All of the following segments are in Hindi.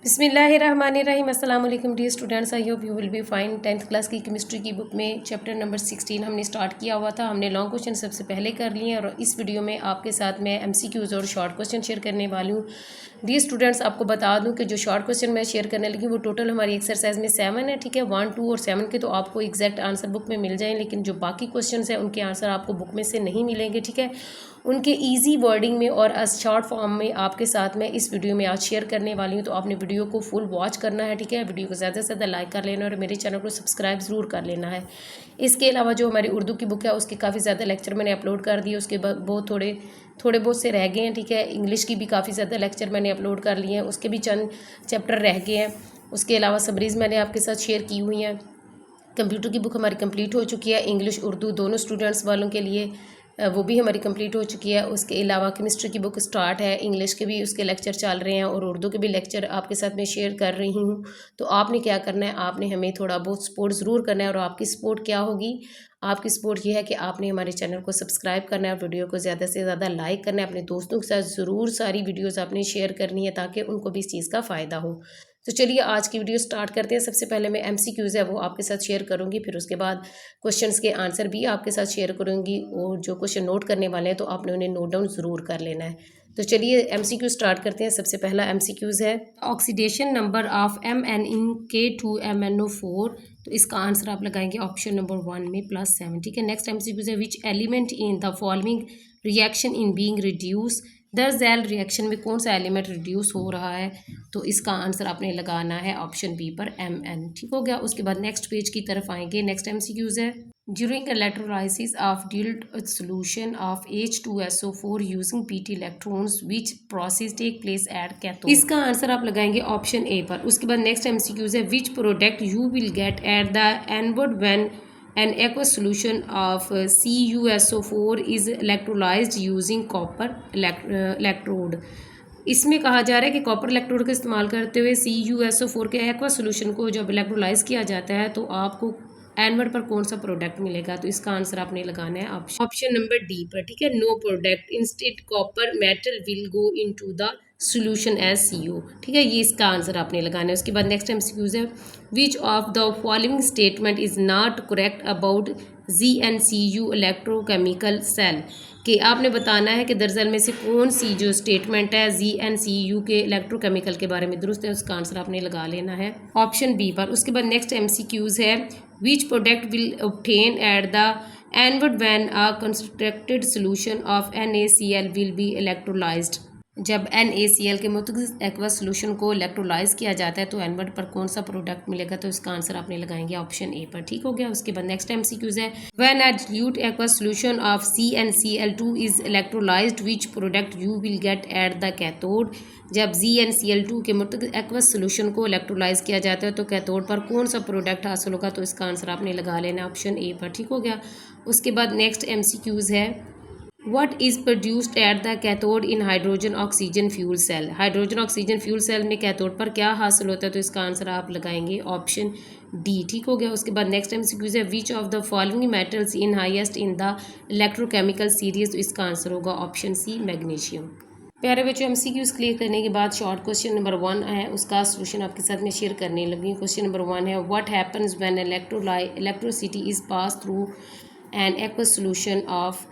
बिस्मिल्लाहिर्रहमानिर्रहीम। अस्सलाम वालेकुम dear students, I hope you will be fine. 10th class की केमिस्ट्री की बुक में चैप्टर नंबर 16 हमने स्टार्ट किया हुआ था। हमने लॉन्ग क्वेश्चन सबसे पहले कर लिए और इस वीडियो में आपके साथ मैं एमसीक्यूज़ और शॉर्ट क्वेश्चन शेयर करने वाली हूँ। डियर स्टूडेंट्स, आपको बता दूँ कि जो शॉर्ट क्वेश्चन मैं शेयर करने लगी वो टोटल हमारी एक्सरसाइज में 7 है, ठीक है। 1, 2 और 7 के तो आपको एग्जैक्ट आंसर बुक में मिल जाएँ, लेकिन जो बाकी क्वेश्चन हैं उनके आंसर आपको बुक में से नहीं मिलेंगे, ठीक है। उनके ईजी वर्डिंग में और शॉर्ट फॉर्म में आपके साथ मैं इस वीडियो में आज शेयर करने वाली हूँ। तो आपने वीडियो को फुल वॉच करना है, ठीक है। वीडियो को ज़्यादा से ज़्यादा लाइक कर लेना और मेरे चैनल को सब्सक्राइब ज़रूर कर लेना है। इसके अलावा जो हमारी उर्दू की बुक है उसके काफ़ी ज़्यादा लेक्चर मैंने अपलोड कर दिए, उसके बाद बहुत थोड़े बहुत से रह गए हैं, ठीक है। इंग्लिश की भी काफ़ी ज़्यादा लेक्चर मैंने अपलोड कर लिए हैं, उसके भी चंद चैप्टर रह गए हैं। उसके अलावा समरीज़ मैंने आपके साथ शेयर की हुई हैं। कंप्यूटर की बुक हमारी कंप्लीट हो चुकी है, इंग्लिश उर्दू दोनों स्टूडेंट्स वालों के लिए वो भी हमारी कंप्लीट हो चुकी है। उसके अलावा केमिस्ट्री की बुक स्टार्ट है, इंग्लिश के भी उसके लेक्चर चल रहे हैं और उर्दू के भी लेक्चर आपके साथ में शेयर कर रही हूँ। तो आपने क्या करना है, आपने हमें थोड़ा बहुत सपोर्ट ज़रूर करना है। और आपकी सपोर्ट क्या होगी, आपकी सपोर्ट ये है कि आपने हमारे चैनल को सब्सक्राइब करना है और वीडियो को ज़्यादा से ज़्यादा लाइक करना है। अपने दोस्तों के साथ ज़रूर सारी वीडियोज़ आपने शेयर करनी है ताकि उनको भी इस चीज़ का फ़ायदा हो। तो चलिए आज की वीडियो स्टार्ट करते हैं। सबसे पहले मैं एमसीक्यूज़ है वो आपके साथ शेयर करूंगी, फिर उसके बाद क्वेश्चंस के आंसर भी आपके साथ शेयर करूंगी। और जो क्वेश्चन नोट करने वाले हैं तो आपने उन्हें नोट डाउन ज़रूर कर लेना है। तो चलिए एमसीक्यू स्टार्ट करते हैं। सबसे पहला एमसीक्यूज़ है oxidation number of MN in K2MnO4। तो इसका आंसर आप लगाएंगे ऑप्शन नंबर 1 में +7, ठीक है। नेक्स्ट एमसीक्यूज़ है which element in the following reaction in being reduce. दरअसल रिएक्शन में कौन सा एलिमेंट रिड्यूस हो रहा है, तो इसका आंसर आपने लगाना है ऑप्शन बी पर MN, ठीक हो गया। उसके बाद नेक्स्ट पेज की तरफ आएंगे। नेक्स्ट एमसीक्यूज है during electrolysis of dilute solution of H2SO4 using PT electrons which process take place at cathode. इसका आंसर आप लगाएंगे ऑप्शन ए पर। उसके बाद नेक्स्ट एमसीक्यूज है which product you will get eight the anode when an aqueous solution of CuSO4 is electrolyzed using copper electrode। इसमें कहा जा रहा है कि कॉपर इलेक्ट्रोड का इस्तेमाल करते हुए CuSO4 के एक्वा सोल्यूशन को जब इलेक्ट्रोलाइज किया जाता है तो आपको एनवड पर कौन सा प्रोडक्ट मिलेगा। तो इसका आंसर आपने लगाना है ऑप्शन नंबर डी पर, ठीक है। No product, instead copper metal will go into the solution as CO, ठीक है। ये इसका आंसर आपने लगाना है। उसके बाद नेक्स्ट एमसीक्यूज है which of the following statement is not correct about ZnCu electrochemical cell. कि आपने बताना है कि दरअसल में से कौन सी जो स्टेटमेंट है ZnCu के इलेक्ट्रोकेमिकल के बारे में दुरुस्त है, उसका आंसर आपने लगा लेना है ऑप्शन बी पर। उसके बाद नेक्स्ट एमसीक्यूज है which product will obtain eight the anode when a constructed solution of NaCl will be electrolysed. जब NaCl के मुतअक्किद एक्वस सोल्यूशन को इलेक्ट्रोलाइज किया जाता है तो एनवड पर कौन सा प्रोडक्ट मिलेगा, तो इसका आंसर आपने लगाएंगे ऑप्शन ए पर, ठीक हो गया। उसके बाद नेक्स्ट एमसीक्यूज है when a dilute aqueous solution of CnCl2 is electrolyzed which product you will get at the cathode। जब ZnCl2 के मुतअक्किद एक्वस सोल्यूशन को इलेक्ट्रोलाइज किया जाता है तो कैथोड पर कौन सा प्रोडक्ट हासिल होगा, तो इसका आंसर आपने लगा लेना ऑप्शन ए पर, ठीक हो गया। उसके बाद नेक्स्ट एमसीक्यूज है What is produced at the cathode in hydrogen oxygen fuel cell। Hydrogen oxygen fuel cell में कैथोड पर क्या हासिल होता है, तो इसका आंसर आप लगाएंगे ऑप्शन डी, ठीक हो गया। उसके बाद नेक्स्ट एमसीक्यूज है which of the following metals in highest in the electrochemical series. तो इसका आंसर होगा ऑप्शन सी मैग्नीशियम। प्यारे बच्चों, एमसीक्यूज क्लियर करने के बाद शॉर्ट क्वेश्चन नंबर 1 है उसका सोल्यूशन आपके साथ में शेयर करने लगी। क्वेश्चन नंबर 1 है what happens when electricity is pass through an aqueous solution of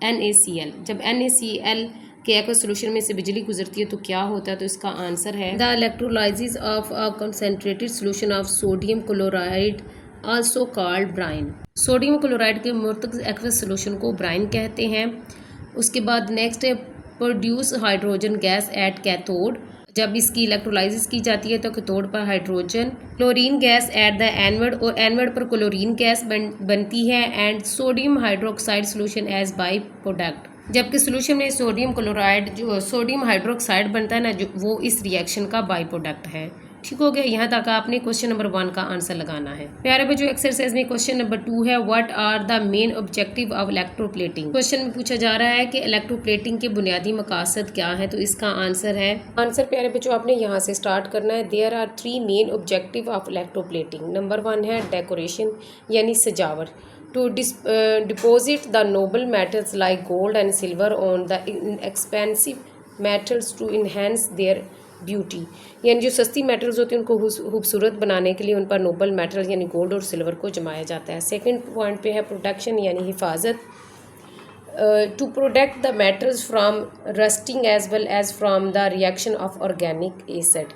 NaCl। जब NaCl के एक्वस सोल्यूशन में से बिजली गुजरती है तो क्या होता है, तो इसका आंसर है the electrolysis of a concentrated solution of sodium chloride also called brine. Sodium chloride के मुर्तज़ एक्वस सोल्यूशन को ब्राइन कहते हैं। उसके बाद नेक्स्ट है produce hydrogen gas at cathode. जब इसकी इलेक्ट्रोलाइसिस की जाती है तो कैथोड पर hydrogen, chlorine gas at the anode और एनोड पर क्लोरीन गैस बनती है and sodium hydroxide solution as by product. जबकि सोल्यूशन में सोडियम क्लोराइड जो सोडियम हाइड्रोक्साइड बनता है ना, जो वो इस रिएक्शन का बाई प्रोडक्ट है, ठीक हो गया। यहाँ तक आपने क्वेश्चन नंबर 1 का आंसर लगाना है। प्यारे बच्चों, एक्सरसाइज में क्वेश्चन नंबर 2 है what are the main objective of electroplating. Question में पूछा जा रहा है कि इलेक्ट्रोप्लेटिंग के बुनियादी मकासद क्या है, तो इसका आंसर है प्यारे बच्चों आपने यहाँ से स्टार्ट करना है। There are 3 main objective of electroplating. Number 1 है डेकोरेशन यानी सजावट, to deposit the noble metals like gold and silver on the expensive metals to enhance their beauty, यानी जो सस्ती मेटल्स होती हैं उनको खूबसूरत बनाने के लिए उन पर नोबल मेटल यानी गोल्ड और सिल्वर को जमाया जाता है। सेकंड पॉइंट पे है प्रोटेक्शन यानी हिफाजत, to protect the metals from rusting as well as from the reaction of organic acid.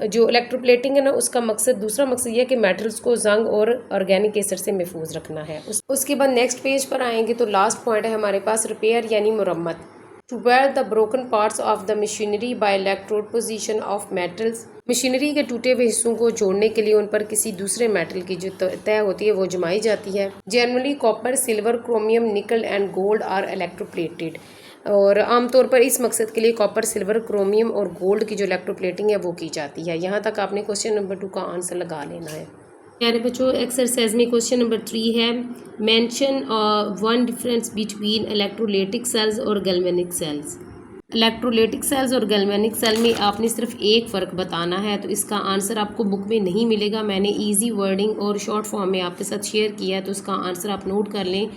जो इलेक्ट्रोप्लेटिंग है ना, उसका मकसद, दूसरा मकसद ये है कि मेटल्स को जंग और ऑर्गेनिक एसिड से महफूज रखना है। उसके बाद नेक्स्ट पेज पर आएंगे तो लास्ट पॉइंट है हमारे पास रिपेयर यानी मुरम्मत, to wear the broken parts of the machinery by electrode position of metals. Machinery के टूटे हुए हिस्सों को जोड़ने के लिए उन पर किसी दूसरे मेटल की जो तय होती है वो जमाई जाती है। Generally copper, silver, chromium, nickel and gold are electroplated, और आमतौर पर इस मकसद के लिए कॉपर, सिल्वर, क्रोमियम और गोल्ड की जो इलेक्ट्रोप्लेटिंग है वो की जाती है। यहाँ तक आपने क्वेश्चन नंबर 2 का आंसर लगा लेना है। प्यारे बच्चों, एक्सरसाइज में क्वेश्चन नंबर 3 है, mention one difference between electrolytic cells और गैल्वेनिक सेल्स। इलेक्ट्रोलाइटिक सेल्स और गैल्वेनिक सेल में आपने सिर्फ एक फ़र्क बताना है, तो इसका आंसर आपको बुक में नहीं मिलेगा। मैंने इजी वर्डिंग और शॉर्ट फॉर्म में आपके साथ शेयर किया है, तो इसका आंसर आप नोट कर लें।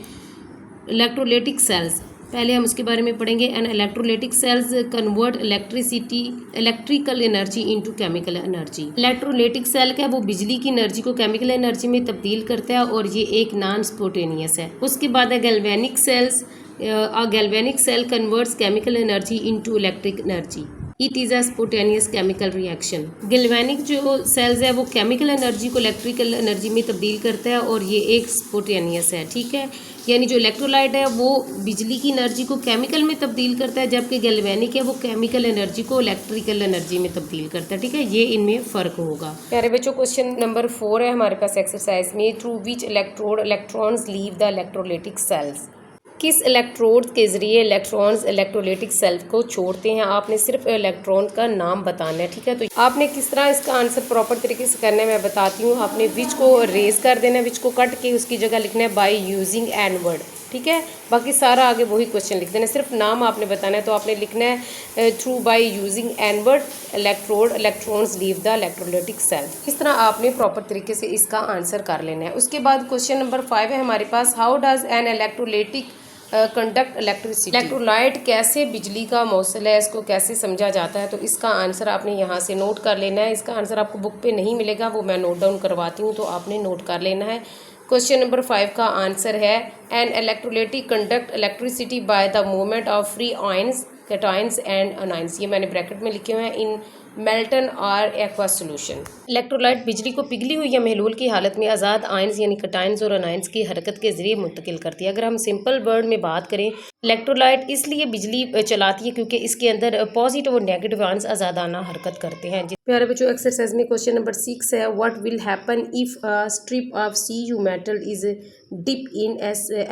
इलेक्ट्रोलाइटिक सेल्स, पहले हम उसके बारे में पढ़ेंगे। An electrolytic cells convert electrical energy into chemical energy. Electrolytic cell क्या है, वो बिजली की एनर्जी को केमिकल एनर्जी में तब्दील करता है और ये एक नॉन स्पोटेनियस है। उसके बाद है galvanic cells. A galvanic cell converts chemical energy into electric energy. It is a spontaneous chemical reaction. Galvanic जो सेल्स है वो केमिकल एनर्जी को इलेक्ट्रिकल एनर्जी में तब्दील करता है और ये एक स्पोटेनियस है, ठीक है। यानी जो इलेक्ट्रोलाइट है वो बिजली की एनर्जी को केमिकल में तब्दील करता है, जबकि गैल्वेनिक है वो केमिकल एनर्जी को इलेक्ट्रिकल एनर्जी में तब्दील करता है, ठीक है। ये इनमें फ़र्क होगा। प्यारे बच्चों, क्वेश्चन नंबर 4 है हमारे पास एक्सरसाइज में, through which electrode electrons leave the electrolytic cells. किस इलेक्ट्रोड के ज़रिए इलेक्ट्रॉन्स इलेक्ट्रोलाइटिक सेल को छोड़ते हैं। आपने सिर्फ इलेक्ट्रॉन का नाम बताना है, ठीक है। तो आपने किस तरह इसका आंसर प्रॉपर तरीके से करना है मैं बताती हूँ। आपने विच को रेज कर देना है, विच को कट के उसकी जगह लिखना है बाय यूजिंग एन वर्ड, ठीक है। बाकी सारा आगे वही क्वेश्चन लिख देना, सिर्फ नाम आपने बताना है। तो आपने लिखना है through by using an word electrode electrons leave the electrolytic cell. इस तरह आपने प्रॉपर तरीके से इसका आंसर कर लेना है। उसके बाद क्वेश्चन नंबर 5 है हमारे पास, how does an electrolytic conduct electricity. Electrolyte कैसे बिजली का मौसल है, इसको कैसे समझा जाता है, तो इसका आंसर आपने यहाँ से नोट कर लेना है। इसका आंसर आपको बुक पे नहीं मिलेगा, वो मैं नोट डाउन करवाती हूँ, तो आपने नोट कर लेना है। क्वेश्चन नंबर 5 का आंसर है, an electrolytic conduct electricity by the movement of free ions, cations and anions. ये मैंने ब्रैकेट में लिखे हुए हैं, इन मेल्टन और एक्वा सोल्यूशन। इलेक्ट्रोलाइट बिजली को पिघली हुई या महलूल की हालत में आज़ाद आयंस यानी कैटायंस और अनायंस की हरकत के जरिए मुंतकिल करती है। अगर हम सिंपल वर्ड में बात करें, इलेक्ट्रोलाइट इसलिए बिजली चलाती है क्योंकि इसके अंदर पॉजिटिव और नेगेटिव आयंस आज़ादाना हरकत करते हैं। प्यारे बच्चों, एक्सरसाइज में क्वेश्चन नंबर 6 है, what will happen if a strip of Cu metal is dip in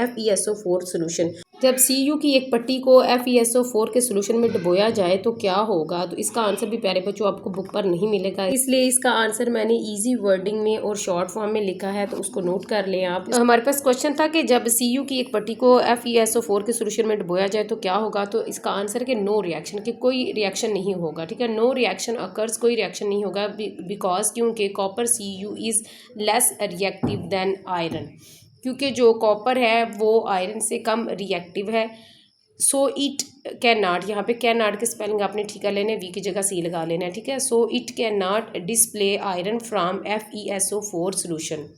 FeSO4 solution. जब Cu की एक पट्टी को FeSO4 के सोल्यूशन में डुबोया जाए तो क्या होगा। तो इसका आंसर भी प्यारे बच्चों आपको बुक पर नहीं मिलेगा, इसलिए इसका आंसर मैंने इजी वर्डिंग में और शॉर्ट फॉर्म में लिखा है, तो उसको नोट कर लें आप। हमारे पास क्वेश्चन था कि जब Cu की एक पट्टी को FeSO4 के सोल्यूशन में डुबोया जाए तो क्या होगा। तो इसका आंसर है कि नो रिएक्शन, कि कोई रिएक्शन नहीं होगा, ठीक है। नो रिएक्शन अकर्स, कोई रिएक्शन नहीं होगा, बिकॉज क्योंकि copper Cu is less reactive than iron, क्योंकि जो कॉपर है वो आयरन से कम रिएक्टिव है। सो इट कैन नॉट, यहाँ पे कैन नॉट की स्पेलिंग आपने ठीक कर लेना है, वी की जगह सी लगा लेना है, ठीक है। So it can not display iron from FeSO4 solution,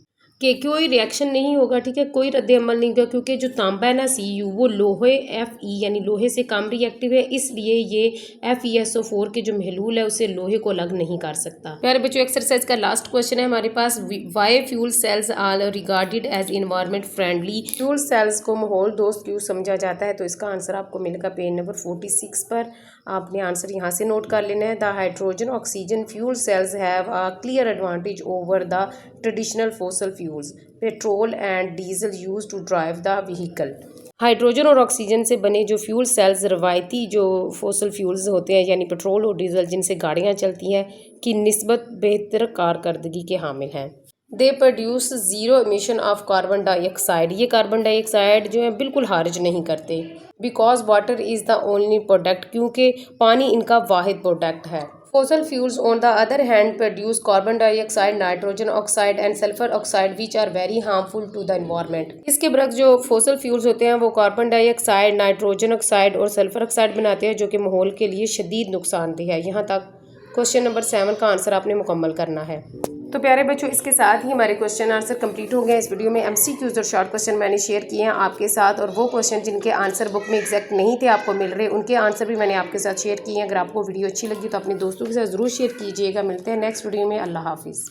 कि कोई रिएक्शन नहीं होगा, ठीक है, कोई रद्द अमल नहीं होगा, क्योंकि जो तांबा है ना Cu वो लोहे Fe यानी लोहे से कम रिएक्टिव है, इसलिए ये FeSO4 के जो महलूल है उसे लोहे को अलग नहीं कर सकता। प्यारे बच्चों, एक्सरसाइज का लास्ट क्वेश्चन है हमारे पास, why fuel cells are regarded as environment friendly. Fuel cells को माहौल दोस्त क्यों समझा जाता है। तो इसका आंसर आपको मिलेगा पेज नंबर 46 पर। आपने आंसर यहाँ से नोट कर लेना है। The hydrogen oxygen fuel cells have a clear advantage over the traditional fossil fuels petrol and diesel use to drive the vehicle. Hydrogen और ऑक्सीजन से बने जो फ्यूल सेल्स रवायती जो फॉसल फ्यूल्स होते हैं यानी पेट्रोल और डीजल जिनसे गाड़ियाँ चलती हैं की निस्बत बेहतर कारकर्दगी के हामिल हैं। They produce zero emission of carbon dioxide. ये कार्बन डाइऑक्साइड जो है बिल्कुल खारिज नहीं करते। Because water is the only product, क्योंकि पानी इनका वाहिद प्रोडक्ट है। Fossil fuels on the other hand produce carbon dioxide, nitrogen oxide and sulphur oxide which are very harmful to the environment. इसके बरक्स जो फॉसल फ्यूल्स होते हैं वो कार्बन डाइऑक्साइड, नाइट्रोजन ऑक्साइड और सल्फर ऑक्साइड बनाते हैं, जो कि माहौल के लिए शदीद नुकसानदेह है। यहाँ तक क्वेश्चन नंबर 7 का आंसर आपने मुकम्मल करना है। तो प्यारे बच्चों, इसके साथ ही हमारे क्वेश्चन आंसर कंप्लीट हो गए। इस वीडियो में एमसीक्यूज और शॉर्ट क्वेश्चन मैंने शेयर किए हैं आपके साथ, और वो क्वेश्चन जिनके आंसर बुक में एग्जैक्ट नहीं थे आपको मिल रहे, उनके आंसर भी मैंने आपके साथ शेयर किए हैं। अगर आपको वीडियो अच्छी लगी तो अपने दोस्तों के साथ ज़रूर शेयर कीजिएगा। मिलते हैं नेक्स्ट वीडियो में। अल्लाह हाफिज़।